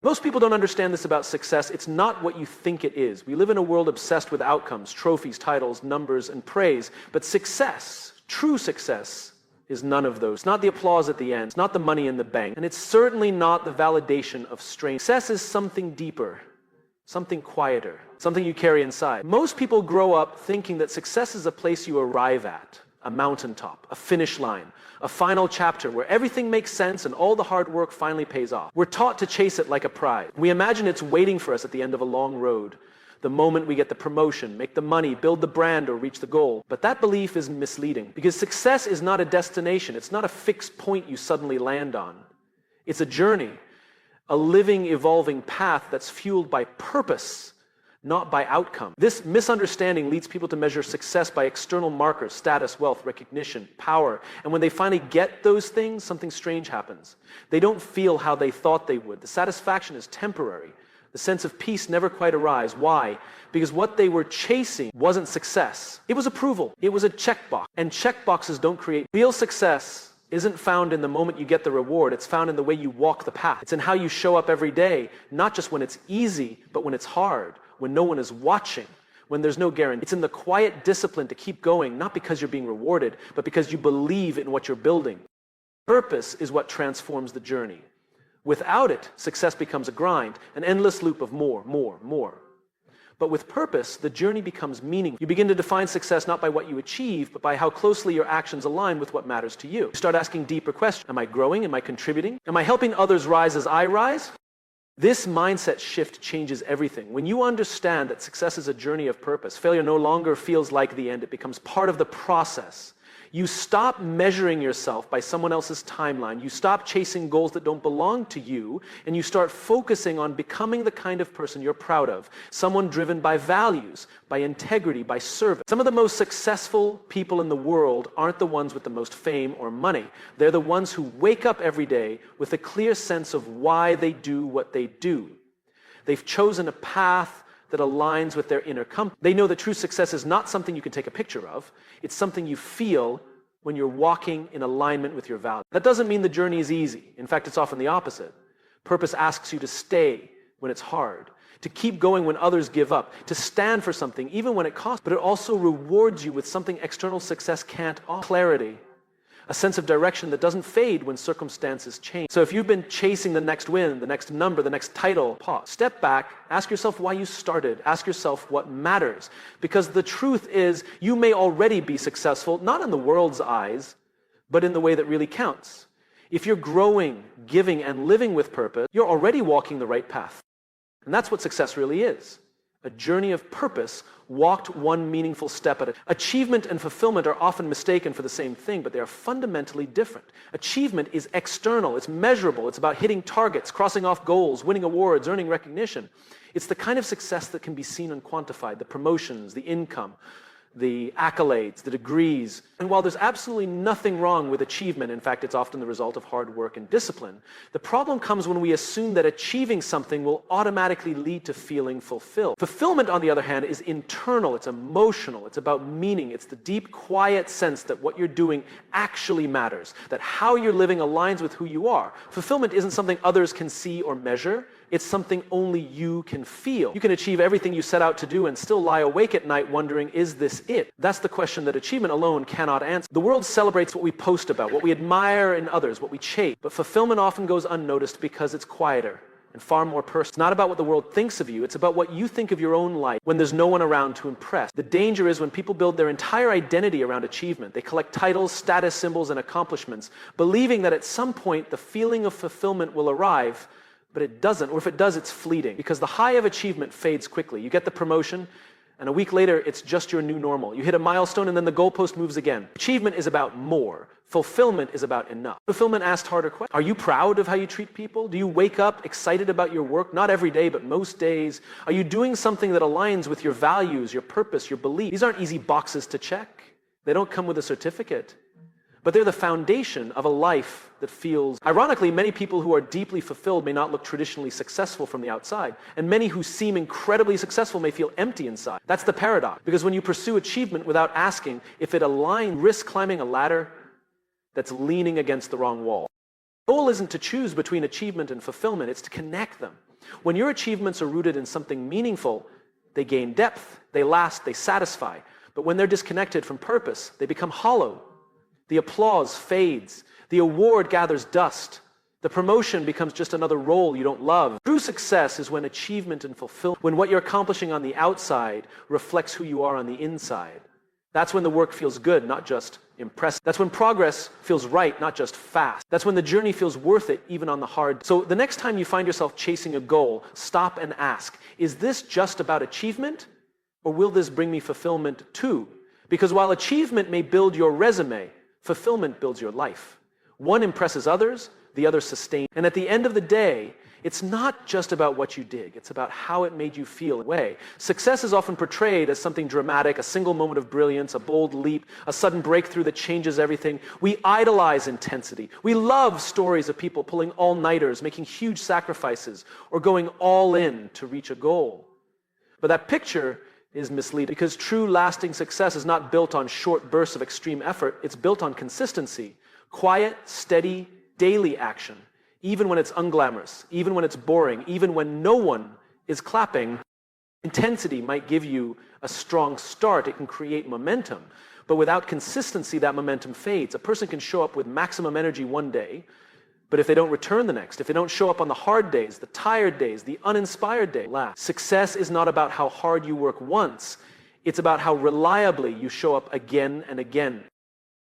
Most people don't understand this about success. It's not what you think it is. We live in a world obsessed with outcomes, trophies, titles, numbers, and praise. But success, true success, is none of those. It's not the applause at the end. It's not the money in the bank. And it's certainly not the validation of strength. Success is something deeper, something quieter, something you carry inside. Most people grow up thinking that success is a place you arrive at, a mountaintop, a finish line, a final chapter where everything makes sense and all the hard work finally pays off. We're taught to chase it like a prize. We imagine it's waiting for us at the end of a long road, the moment we get the promotion, make the money, build the brand, or reach the goal. But that belief is misleading, because success is not a destination. It's not a fixed point you suddenly land on. It's a journey, a living, evolving path that's fueled by purpose, not by outcome. This misunderstanding leads people to measure success by external markers, status, wealth, recognition, power. And when they finally get those things, something strange happens. They don't feel how they thought they would. The satisfaction is temporary. The sense of peace never quite arrives. Why? Because what they were chasing wasn't success. It was approval. It was a checkbox. And checkboxes don't create real success. Isn't found in the moment you get the reward. It's found in the way you walk the path. It's in how you show up every day, not just when it's easy, but when it's hard, when no one is watching, when there's no guarantee. It's in the quiet discipline to keep going, not because you're being rewarded, but because you believe in what you're building. Purpose is what transforms the journey. Without it, success becomes a grind, an endless loop of more, more, more. But with purpose, the journey becomes meaningful. You begin to define success not by what you achieve, but by how closely your actions align with what matters to you. You start asking deeper questions. Am I growing? Am I contributing? Am I helping others rise as I rise? This mindset shift changes everything. When you understand that success is a journey of purpose, failure no longer feels like the end. It becomes part of the process. You stop measuring yourself by someone else's timeline. You stop chasing goals that don't belong to you, and you start focusing on becoming the kind of person you're proud of. Someone driven by values, by integrity, by service. Some of the most successful people in the world aren't the ones with the most fame or money. They're the ones who wake up every day with a clear sense of why they do what they do. They've chosen a path that aligns with their inner compass. They know that true success is not something you can take a picture of. It's something you feel when you're walking in alignment with your values. That doesn't mean the journey is easy. In fact, it's often the opposite. Purpose asks you to stay when it's hard, to keep going when others give up, to stand for something even when it costs, but it also rewards you with something external success can't offer: clarity. A sense of direction that doesn't fade when circumstances change. So if you've been chasing the next win, the next number, the next title, pause. Step back, ask yourself why you started. Ask yourself what matters. Because the truth is, you may already be successful, not in the world's eyes, but in the way that really counts. If you're growing, giving, and living with purpose, you're already walking the right path. And that's what success really is. A journey of purpose, walked one meaningful step at a time. Achievement and fulfillment are often mistaken for the same thing, but they are fundamentally different. Achievement is external, it's measurable, it's about hitting targets, crossing off goals, winning awards, earning recognition. It's the kind of success that can be seen and quantified, the promotions, the income, the accolades, the degrees. And while there's absolutely nothing wrong with achievement, in fact, it's often the result of hard work and discipline, the problem comes when we assume that achieving something will automatically lead to feeling fulfilled. Fulfillment, on the other hand, is internal, it's emotional, it's about meaning, it's the deep, quiet sense that what you're doing actually matters, that how you're living aligns with who you are. Fulfillment isn't something others can see or measure. It's something only you can feel. You can achieve everything you set out to do and still lie awake at night wondering, is this it? That's the question that achievement alone cannot answer. The world celebrates what we post about, what we admire in others, what we chase. But fulfillment often goes unnoticed because it's quieter and far more personal. It's not about what the world thinks of you. It's about what you think of your own life when there's no one around to impress. The danger is when people build their entire identity around achievement. They collect titles, status symbols, and accomplishments, believing that at some point the feeling of fulfillment will arrive. But it doesn't, or if it does, it's fleeting, because the high of achievement fades quickly. You get the promotion, and a week later, it's just your new normal. You hit a milestone, and then the goalpost moves again. Achievement is about more. Fulfillment is about enough. Fulfillment asks harder questions. Are you proud of how you treat people? Do you wake up excited about your work? Not every day, but most days. Are you doing something that aligns with your values, your purpose, your belief? These aren't easy boxes to check. They don't come with a certificate. But they're the foundation of a life that feels... Ironically, many people who are deeply fulfilled may not look traditionally successful from the outside, and many who seem incredibly successful may feel empty inside. That's the paradox, because when you pursue achievement without asking if it aligns, risk climbing a ladder that's leaning against the wrong wall. The goal isn't to choose between achievement and fulfillment, it's to connect them. When your achievements are rooted in something meaningful, they gain depth, they last, they satisfy. But when they're disconnected from purpose, they become hollow. The applause fades. The award gathers dust. The promotion becomes just another role you don't love. True success is when achievement and fulfillment, when what you're accomplishing on the outside reflects who you are on the inside. That's when the work feels good, not just impressive. That's when progress feels right, not just fast. That's when the journey feels worth it, even on the hard. So the next time you find yourself chasing a goal, stop and ask, is this just about achievement? Or will this bring me fulfillment too? Because while achievement may build your resume, fulfillment builds your life. One impresses others, the other sustains. And at the end of the day, it's not just about what you did, it's about how it made you feel. Success is often portrayed as something dramatic, a single moment of brilliance, a bold leap, a sudden breakthrough that changes everything. We idolize intensity. We love stories of people pulling all-nighters, making huge sacrifices, or going all in to reach a goal. But that picture is misleading, because true lasting success is not built on short bursts of extreme effort, it's built on consistency, quiet, steady, daily action. Even when it's unglamorous, even when it's boring, even when no one is clapping. Intensity might give you a strong start. It can create momentum. But without consistency, that momentum fades. A person can show up with maximum energy one day, but if they don't return the next, if they don't show up on the hard days, the tired days, the uninspired days, success is not about how hard you work once. It's about how reliably you show up again and again.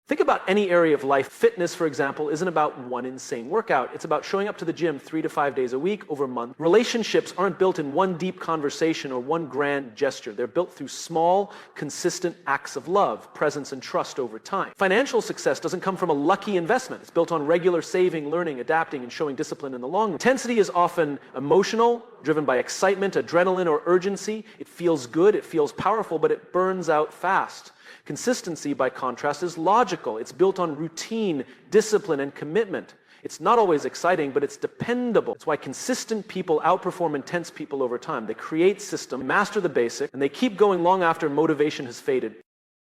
Think about any area of life. Fitness, for example, isn't about one insane workout. It's about showing up to the gym 3 to 5 days a week over a month. Relationships aren't built in one deep conversation or one grand gesture. They're built through small, consistent acts of love, presence, and trust over time. Financial success doesn't come from a lucky investment. It's built on regular saving, learning, adapting, and showing discipline in the long run. Intensity is often emotional, driven by excitement, adrenaline, or urgency. It feels good, it feels powerful, but it burns out fast. Consistency, by contrast, is logical. It's built on routine, discipline, and commitment. It's not always exciting, but it's dependable. It's why consistent people outperform intense people over time. They create systems, master the basics, and they keep going long after motivation has faded.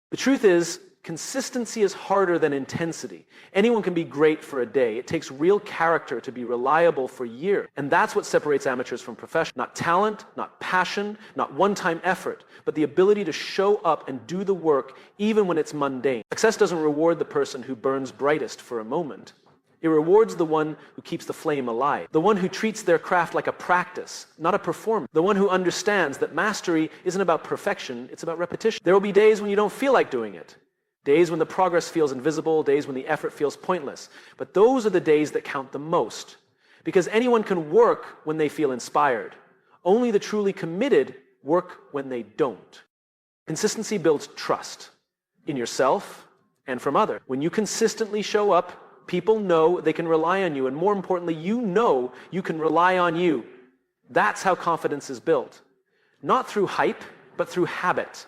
The truth is, consistency is harder than intensity. Anyone can be great for a day. It takes real character to be reliable for years. And that's what separates amateurs from professionals. Not talent, not passion, not one-time effort, but the ability to show up and do the work even when it's mundane. Success doesn't reward the person who burns brightest for a moment. It rewards the one who keeps the flame alive, the one who treats their craft like a practice, not a performance, the one who understands that mastery isn't about perfection, it's about repetition. There will be days when you don't feel like doing it. Days when the progress feels invisible, days when the effort feels pointless. But those are the days that count the most. Because anyone can work when they feel inspired. Only the truly committed work when they don't. Consistency builds trust in yourself and from others. When you consistently show up, people know they can rely on you. And more importantly, you know you can rely on you. That's how confidence is built. Not through hype, but through habit.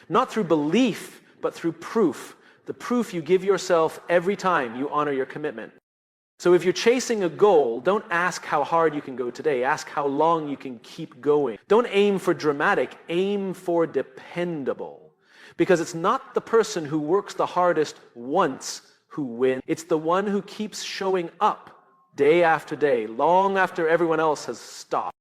Not through belief, but through proof. The proof you give yourself every time you honor your commitment. So if you're chasing a goal, don't ask how hard you can go today. Ask how long you can keep going. Don't aim for dramatic, aim for dependable. Because it's not the person who works the hardest once who wins. It's the one who keeps showing up day after day, long after everyone else has stopped.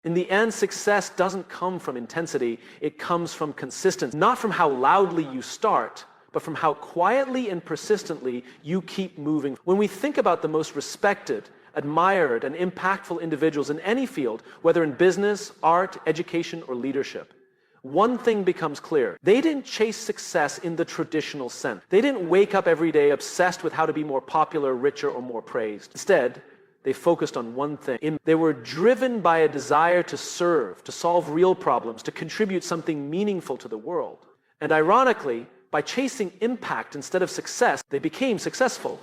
In the end, success doesn't come from intensity, it comes from consistency. Not from how loudly you start, but from how quietly and persistently you keep moving. When we think about the most respected, admired, and impactful individuals in any field, whether in business, art, education, or leadership, one thing becomes clear. They didn't chase success in the traditional sense. They didn't wake up every day obsessed with how to be more popular, richer, or more praised. Instead, they focused on one thing. They were driven by a desire to serve, to solve real problems, to contribute something meaningful to the world. And ironically, by chasing impact instead of success, they became successful.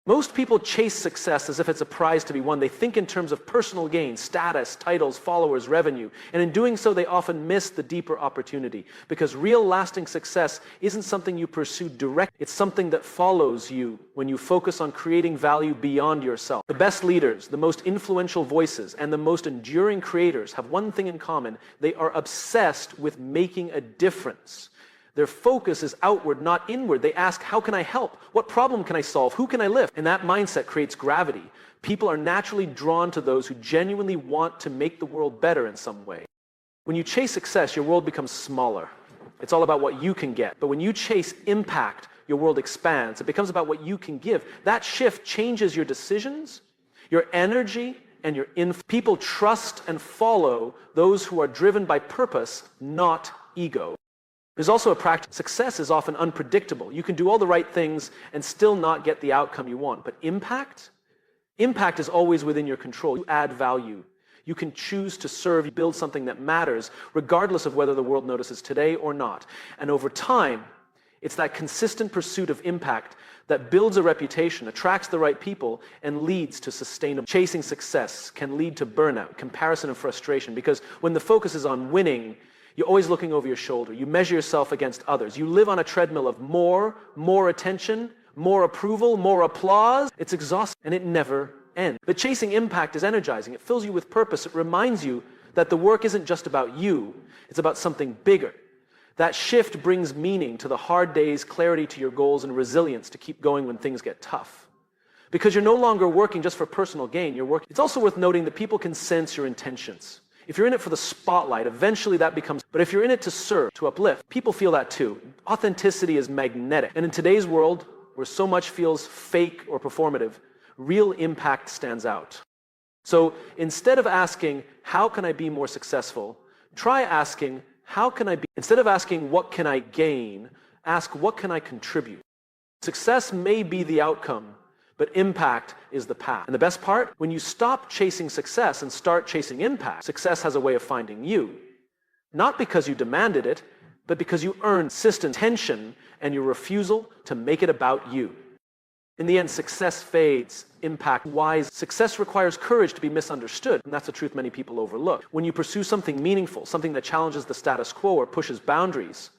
Most people chase success as if it's a prize to be won. They think in terms of personal gain, status, titles, followers, revenue. And in doing so, they often miss the deeper opportunity. Because real lasting success isn't something you pursue directly. It's something that follows you when you focus on creating value beyond yourself. The best leaders, the most influential voices, and the most enduring creators have one thing in common. They are obsessed with making a difference. Their focus is outward, not inward. They ask, how can I help? What problem can I solve? Who can I lift? And that mindset creates gravity. People are naturally drawn to those who genuinely want to make the world better in some way. When you chase success, your world becomes smaller. It's all about what you can get. But when you chase impact, your world expands. It becomes about what you can give. That shift changes your decisions, your energy, and your influence. People trust and follow those who are driven by purpose, not ego. There's also a practice. Success is often unpredictable. You can do all the right things and still not get the outcome you want. But impact is always within your control. You add value. You can choose to serve, you build something that matters, regardless of whether the world notices today or not. And over time, it's that consistent pursuit of impact that builds a reputation, attracts the right people, and leads to sustainable. Chasing success can lead to burnout, comparison, and frustration, because when the focus is on winning, you're always looking over your shoulder. You measure yourself against others. You live on a treadmill of more attention, more approval, more applause. It's exhausting, and it never ends. But chasing impact is energizing. It fills you with purpose. It reminds you that the work isn't just about you. It's about something bigger. That shift brings meaning to the hard days, clarity to your goals, and resilience to keep going when things get tough. Because you're no longer working just for personal gain. It's also worth noting that people can sense your intentions. If you're in it for the spotlight, eventually that becomes, but if you're in it to serve, to uplift, people feel that too. Authenticity is magnetic. And in today's world, where so much feels fake or performative, real impact stands out. So instead of asking, how can I be more successful? Try asking, instead of asking, what can I gain? Ask, what can I contribute? Success may be the outcome, but impact is the path. And the best part, when you stop chasing success and start chasing impact, success has a way of finding you. Not because you demanded it, but because you earned consistent attention and your refusal to make it about you. In the end, success fades, impact wise. Success requires courage to be misunderstood, and that's a truth many people overlook. When you pursue something meaningful, something that challenges the status quo or pushes boundaries,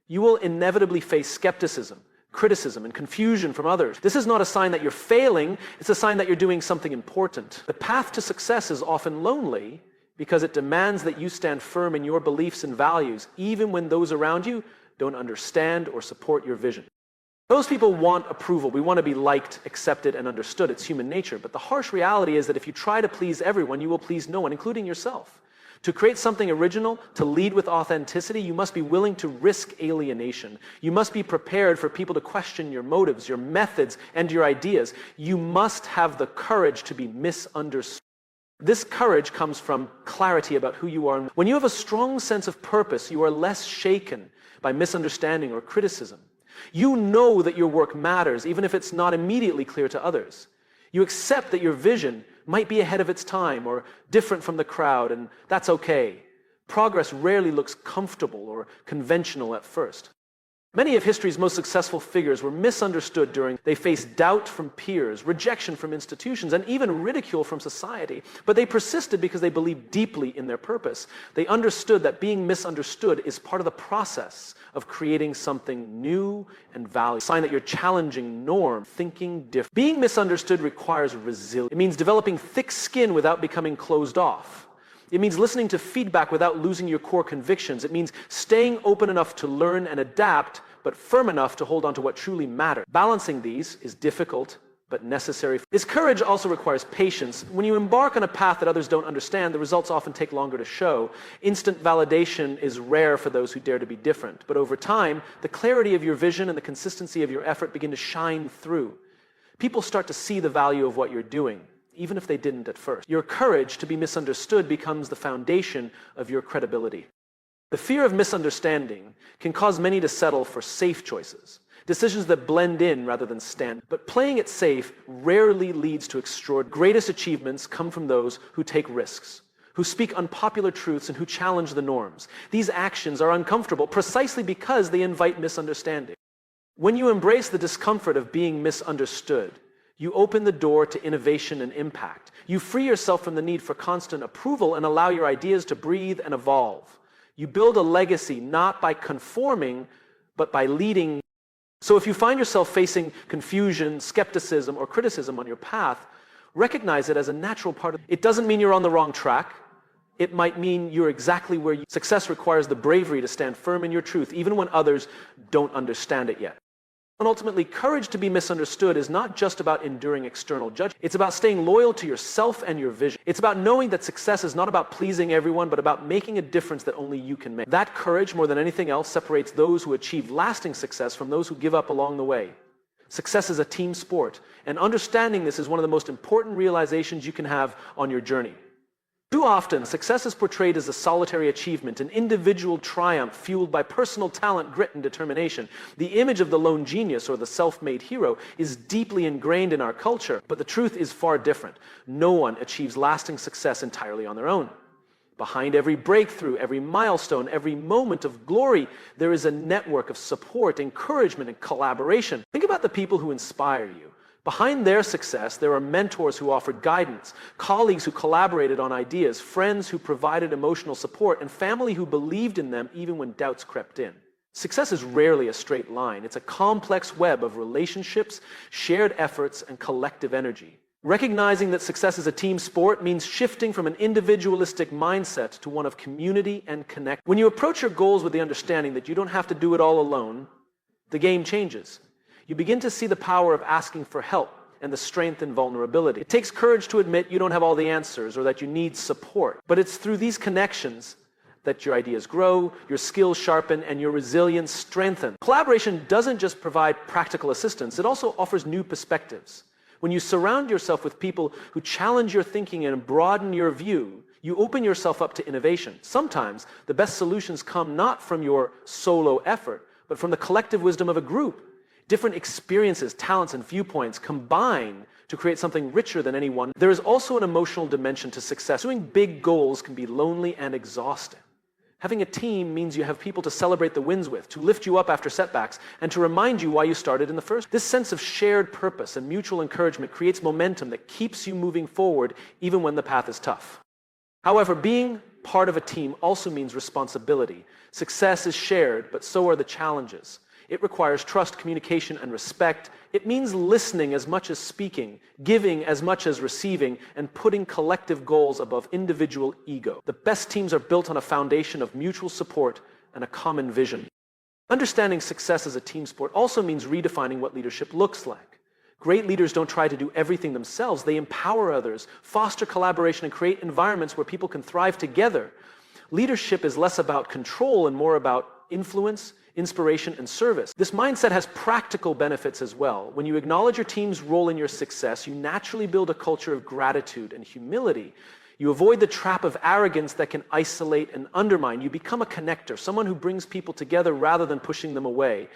you will inevitably face skepticism, criticism, and confusion from others. This is not a sign that you're failing, it's a sign that you're doing something important. The path to success is often lonely because it demands that you stand firm in your beliefs and values, even when those around you don't understand or support your vision. Those people want approval. We want to be liked, accepted, and understood. It's human nature. But the harsh reality is that if you try to please everyone, you will please no one, including yourself. To create something original, to lead with authenticity, you must be willing to risk alienation. You must be prepared for people to question your motives, your methods, and your ideas. You must have the courage to be misunderstood. This courage comes from clarity about who you are. When you have a strong sense of purpose, you are less shaken by misunderstanding or criticism. You know that your work matters, even if it's not immediately clear to others. You accept that your vision might be ahead of its time or different from the crowd, and that's okay. Progress rarely looks comfortable or conventional at first. Many of history's most successful figures were misunderstood they faced doubt from peers, rejection from institutions, and even ridicule from society. But they persisted because they believed deeply in their purpose. They understood that being misunderstood is part of the process of creating something new and valuable. A sign that you're challenging norm, thinking different. Being misunderstood requires resilience. It means developing thick skin without becoming closed off. It means listening to feedback without losing your core convictions. It means staying open enough to learn and adapt, but firm enough to hold on to what truly matters. Balancing these is difficult, but necessary. This courage also requires patience. When you embark on a path that others don't understand, the results often take longer to show. Instant validation is rare for those who dare to be different. But over time, the clarity of your vision and the consistency of your effort begin to shine through. People start to see the value of what you're doing, even if they didn't at first. Your courage to be misunderstood becomes the foundation of your credibility. The fear of misunderstanding can cause many to settle for safe choices, decisions that blend in rather than stand. But playing it safe rarely leads to extraordinary. Greatest achievements come from those who take risks, who speak unpopular truths, and who challenge the norms. These actions are uncomfortable precisely because they invite misunderstanding. When you embrace the discomfort of being misunderstood, you open the door to innovation and impact. You free yourself from the need for constant approval and allow your ideas to breathe and evolve. You build a legacy not by conforming, but by leading. So if you find yourself facing confusion, skepticism, or criticism on your path, recognize it as a natural part of it. It doesn't mean you're on the wrong track. It might mean you're exactly where you. Success requires the bravery to stand firm in your truth, even when others don't understand it yet. And ultimately, courage to be misunderstood is not just about enduring external judgment. It's about staying loyal to yourself and your vision. It's about knowing that success is not about pleasing everyone, but about making a difference that only you can make. That courage, more than anything else, separates those who achieve lasting success from those who give up along the way. Success is a team sport, and understanding this is one of the most important realizations you can have on your journey. Too often, success is portrayed as a solitary achievement, an individual triumph fueled by personal talent, grit, and determination. The image of the lone genius or the self-made hero is deeply ingrained in our culture, but the truth is far different. No one achieves lasting success entirely on their own. Behind every breakthrough, every milestone, every moment of glory, there is a network of support, encouragement, and collaboration. Think about the people who inspire you. Behind their success, there are mentors who offered guidance, colleagues who collaborated on ideas, friends who provided emotional support, and family who believed in them even when doubts crept in. Success is rarely a straight line. It's a complex web of relationships, shared efforts, and collective energy. Recognizing that success is a team sport means shifting from an individualistic mindset to one of community and connect. When you approach your goals with the understanding that you don't have to do it all alone, the game changes. You begin to see the power of asking for help and the strength in vulnerability. It takes courage to admit you don't have all the answers or that you need support. But it's through these connections that your ideas grow, your skills sharpen, and your resilience strengthen. Collaboration doesn't just provide practical assistance, it also offers new perspectives. When you surround yourself with people who challenge your thinking and broaden your view, you open yourself up to innovation. Sometimes the best solutions come not from your solo effort, but from the collective wisdom of a group. Different experiences, talents, and viewpoints combine to create something richer than any one. There is also an emotional dimension to success. Pursuing big goals can be lonely and exhausting. Having a team means you have people to celebrate the wins with, to lift you up after setbacks, and to remind you why you started in the first. This sense of shared purpose and mutual encouragement creates momentum that keeps you moving forward even when the path is tough. However, being part of a team also means responsibility. Success is shared, but so are the challenges. It requires trust, communication, and respect. It means listening as much as speaking, giving as much as receiving, and putting collective goals above individual ego. The best teams are built on a foundation of mutual support and a common vision. Understanding success as a team sport also means redefining what leadership looks like. Great leaders don't try to do everything themselves. They empower others, foster collaboration, and create environments where people can thrive together. Leadership is less about control and more about influence, inspiration, and service. This mindset has practical benefits as well. When you acknowledge your team's role in your success, you naturally build a culture of gratitude and humility. You avoid the trap of arrogance that can isolate and undermine. You become a connector, someone who brings people together rather than pushing them away.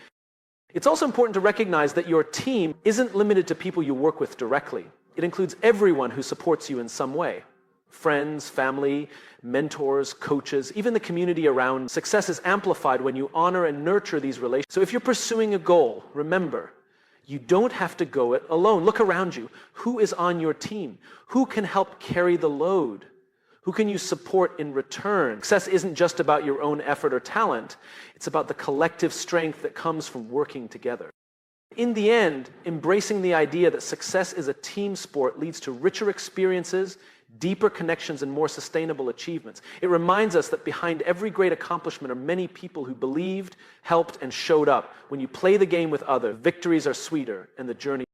It's also important to recognize that your team isn't limited to people you work with directly. It includes everyone who supports you in some way. Friends, family, mentors, coaches, even the community around. Success is amplified when you honor and nurture these relationships. So if you're pursuing a goal, remember, you don't have to go it alone. Look around you. Who is on your team? Who can help carry the load? Who can you support in return? Success isn't just about your own effort or talent. It's about the collective strength that comes from working together. In the end, embracing the idea that success is a team sport leads to richer experiences, deeper connections, and more sustainable achievements. It reminds us that behind every great accomplishment are many people who believed, helped, and showed up. When you play the game with others, victories are sweeter and the journey